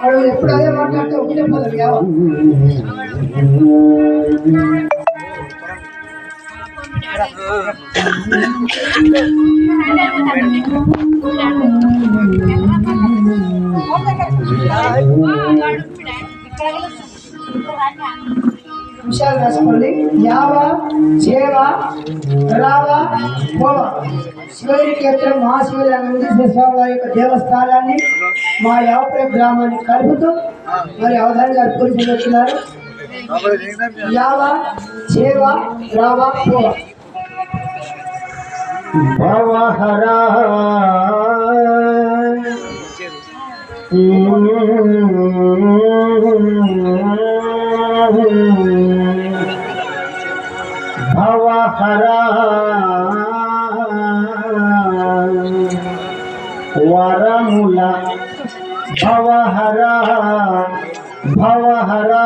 వాడు ఎప్పుడు అదే మాట్లాడితే ఒకటే పదవి విషయాలు రాసుకోండి. యావ చేవ రావ పోవ శివగిరి క్షేత్రం మహాశివుల స్వామి వారి యొక్క దేవస్థానాన్ని మా యావపేట గ్రామాన్ని కలుపుతూ మరి అవధాని గారు పూర్తి చేస్తున్నారు. యావ చేవ రావ పోవ భవహరా భవహరా వరముల భవహరా భవహరా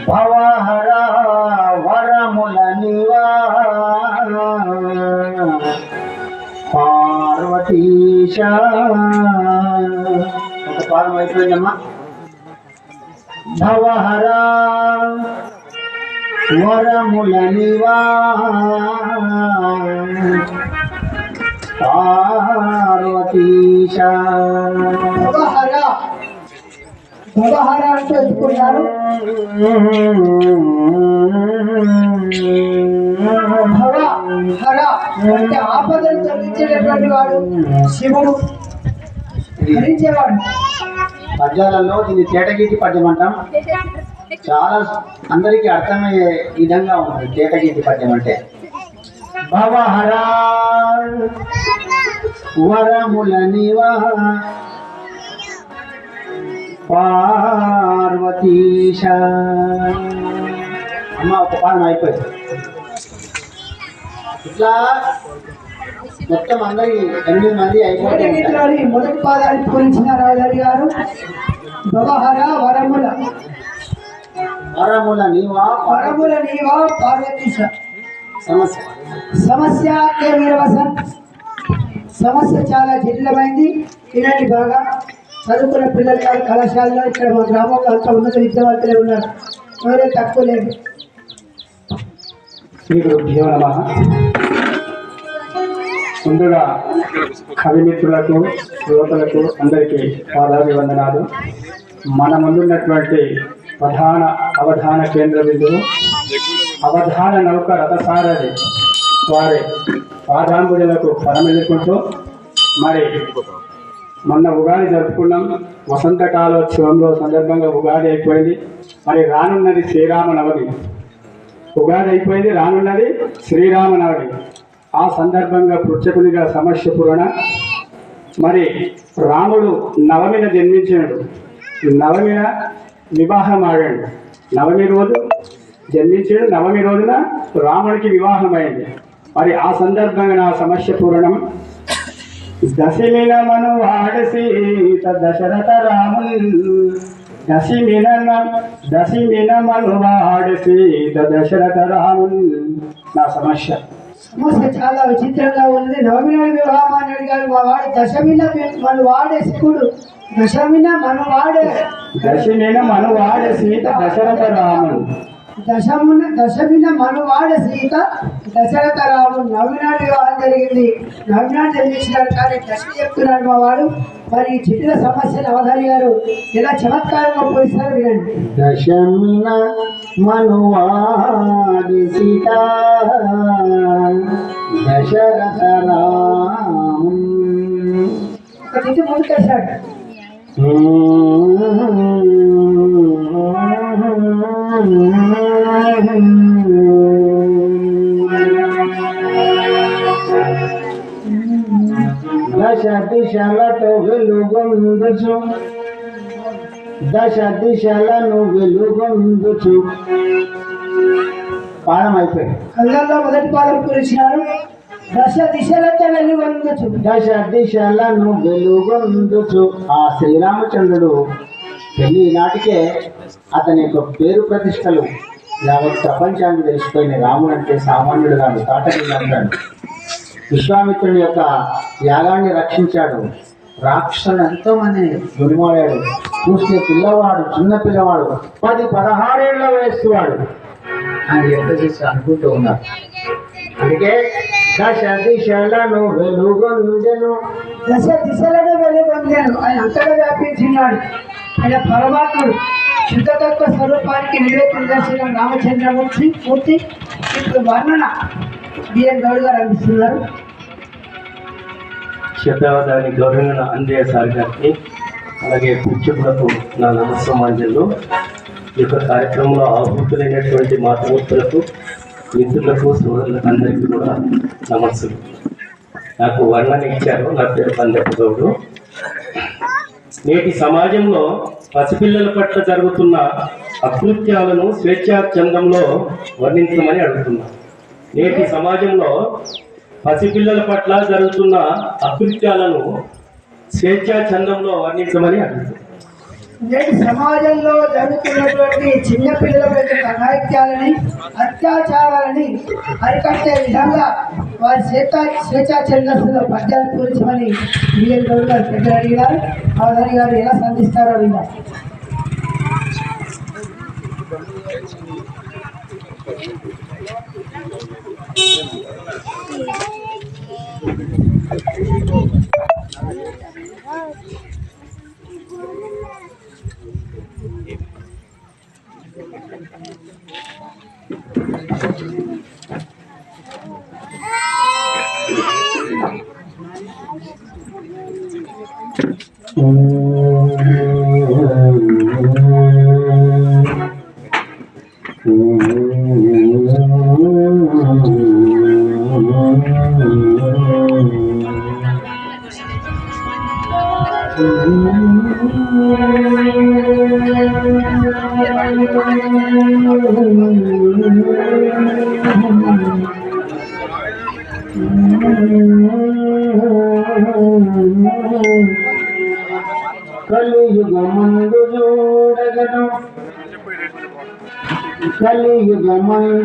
భవహరా వరముల నివా పార్వతీశ. ఒక పాదం అయిపోయిందమ్మా. భవహరా వరముల నివా పార్వతీశ. భవహర అంటూ ఎత్తుకున్నారు. భవ హర అంటే ఆపదలు తొలగించేటటువంటి వాడు శివుడు, భరించేవాడు. పద్యాలలో దీన్ని తేటగీతి పద్యం అంటాం. చాలా అందరికీ అర్థమయ్యే విధంగా ఉంది తేటగీతి పద్యం అంటే. భవహరా వరముల నివా పార్వతీశ. అమ్మ ఒక పాదం అయిపోయింది. ఇట్లా మొత్తం అందరి 8 మంది అయిపోయింది. మొదటి పాదాన్ని పూరించిన రాజారి గారు భవహర వరముల వరముల నీవా వరముల నీవా పార్వతీశ. సమస్య సమస్య సమస్య చాలా జటిలమైంది. ఇలాంటి బాగా చదువుకున్న పిల్లలు కాదు కళాశాలలో ఇక్కడ మా గ్రామంలో అంతా ఉన్నత విద్యావంతులే ఉన్నారు, ఎవరే తక్కువ లేదు. శ్రీ గురుభ్యో నమః. ముందుగా కవిమిత్రులకు శ్రోతలకు అందరికీ పాదాభివందనాలు. మన ముందున్నటువంటి ప్రధాన అవధాన కేంద్ర బిందువు అవధాన నౌక రథసారథి వారి పాదాంబుజులకు పరమెల్లుకుంటూ మరి మొన్న ఉగాది జరుపుకున్నాం. వసంతకాలోత్సవంలో సందర్భంగా ఉగాది అయిపోయింది. మరి రానున్నది శ్రీరామనవమి. ఉగాది అయిపోయింది, రానున్నది శ్రీరామనవమి. ఆ సందర్భంగా పృచ్ఛకునిగా సమస్య పూరణ. మరి రాముడు నవమిన జన్మించాడు, నవమిన వివాహం ఆడాడు. నవమి రోజు జన్మించాడు, నవమి రోజున రాముడికి వివాహం అయింది. మరి ఆ సందర్భంగా నా సమస్య పూరణం. దశమిన మనువాడ సీత దశరథ రాముల్ దశమిన మనువాడ సీత దశరథ రాముల్. నా సమస్య చాలా విచిత్రంగా ఉంది. నవమిన వివాహం అని అడిగారు. మా వాడు దశమిన మనువాడే శివుడు, దశమిన మనువాడే సీత దశరథ రాముల్. దశమిన మనువాడ సీత దశరథ రాముడు. నవమినాడు వివాహం జరిగింది, నవమినాడు జన్మించినాడు. కానీ దశమి చెప్తున్నాడు మా వాడు. మరి చిన్న సమస్యను అవధాని గారు ఎలా చమత్కారంగా పోయిస్తారు వినండి. దశమిన మనువాడి సీత దశరథ రాముల్. ఒక తిథి ముందుకేశాడు. దశ దిశలతో వెలుగొందుచు దశ దిశలను వెలుగొందుచు. పాదం అయిపోయింది. కళ్ళల్లో మొదటి పాదం కురిచినారు. దశ దిశలతో వెలుగొందుచు, దశ దిశలను వెలుగొందుచు. ఆ శ్రీరామచంద్రుడు పెళ్లి నాటికే అతని యొక్క పేరు ప్రతిష్టలు యావత్ ప్రపంచానికి తెలిసిపోయిన. రాముడు అంటే సామాన్యుడు కాదు, తాటకి అంటాడు. విశ్వామిత్రుని యొక్క యాగాన్ని రక్షించాడు. రాక్షసులు ఎంతో మంది గురిమాడాడు. చూస్తే పిల్లవాడు, చిన్న పిల్లవాడు 10-16 ఏళ్ల వయస్సువాడు అని చెప్పేసి అనుకుంటూ ఉన్నారు. అందుకే దశ దిశలను వెలుగొందెను, దశ దిశలను వెలుగొందాను. ఆయన అంతగా వ్యాపించినాడు. ఆయన పరమాత్ముడు శుద్ధతత్వ స్వరూపానికి నివేదిత దర్శనం రామచంద్రమూర్తి మూర్తి. ఇప్పుడు వర్ణన బిఎన్ గౌడ్ గారు అందిస్తున్నారు. శతావధాని గౌరవమైన అంజయ్య సార్ గారికి, అలాగే ప్రేక్షకులకు నా నమస్సమాంజలు. ఈ యొక్క కార్యక్రమంలో ఆహుతులైనటువంటి మాతృమూర్తులకు, మిత్రులకు, సోదరులకు అందరికీ కూడా నమస్సులు. నాకు వర్ణన ఇచ్చారు. నా పేరు పందెపు గౌడు. నేటి సమాజంలో పసిపిల్లల పట్ల జరుగుతున్న అకృత్యాలను స్వేచ్ఛాచందంలో వర్ణించమని అడుగుతున్నా. నేటి సమాజంలో పసిపిల్లల పట్ల జరుగుతున్న అకృత్యాలను స్వేచ్ఛాచందంలో వర్ణించమని అడుగుతున్నా. నేటి సమాజంలో జరుగుతున్నటువంటి చిన్న పిల్లలపై అఘాయిత్యాలని, అత్యాచారాలని అరికట్టే విధంగా వారి స్వేచ్ఛా ఛందస్సులో పద్యాలు పూరించమని బిఎన్ గౌడ్ గారు పెద్దలు అడిగినారు. అవధాని గారు ఎలా సంధిస్తారో విన్నారు. కలియుగమందు చూడగను, కలియుగమందు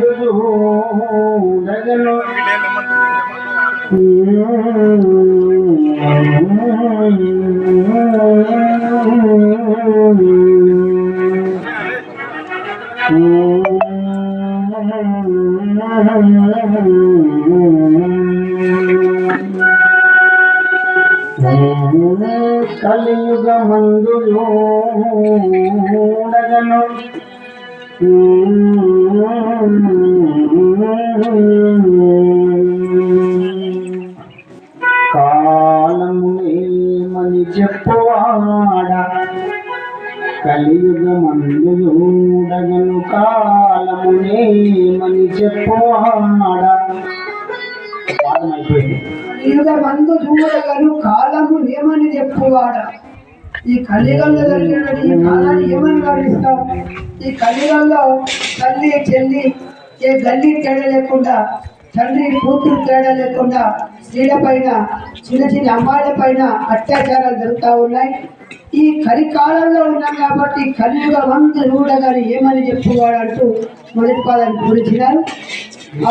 చూడగను, కలియుగమందు చూడగను, కాలమునేమని చెప్పువాడా, కలియుగమందు చూడగను, కాలమునేమని చెప్పువాడా. కలియుగమందు చూడగను, కాలము ఏమని చెప్పువాడా. ఈ కలియుగంలో జరిగిన ఈ కాలాన్ని ఏమని వర్ణిస్తాం? ఈ కలియుగంలో తల్లి చెల్లి ఏ గల్లీ తేడా లేకుండా, తండ్రి కూతురు తేడా లేకుండా స్త్రీల పైన, చిన్న చిన్న అమ్మాయిల పైన అత్యాచారాలు జరుగుతూ ఉన్నాయి. ఈ కలికాలంలో ఉన్నాం కాబట్టి కలియుగమందు చూడగని ఏమని చెప్పువాడంటూ మొదటి పాదాన్ని పూరించినారు. ఆ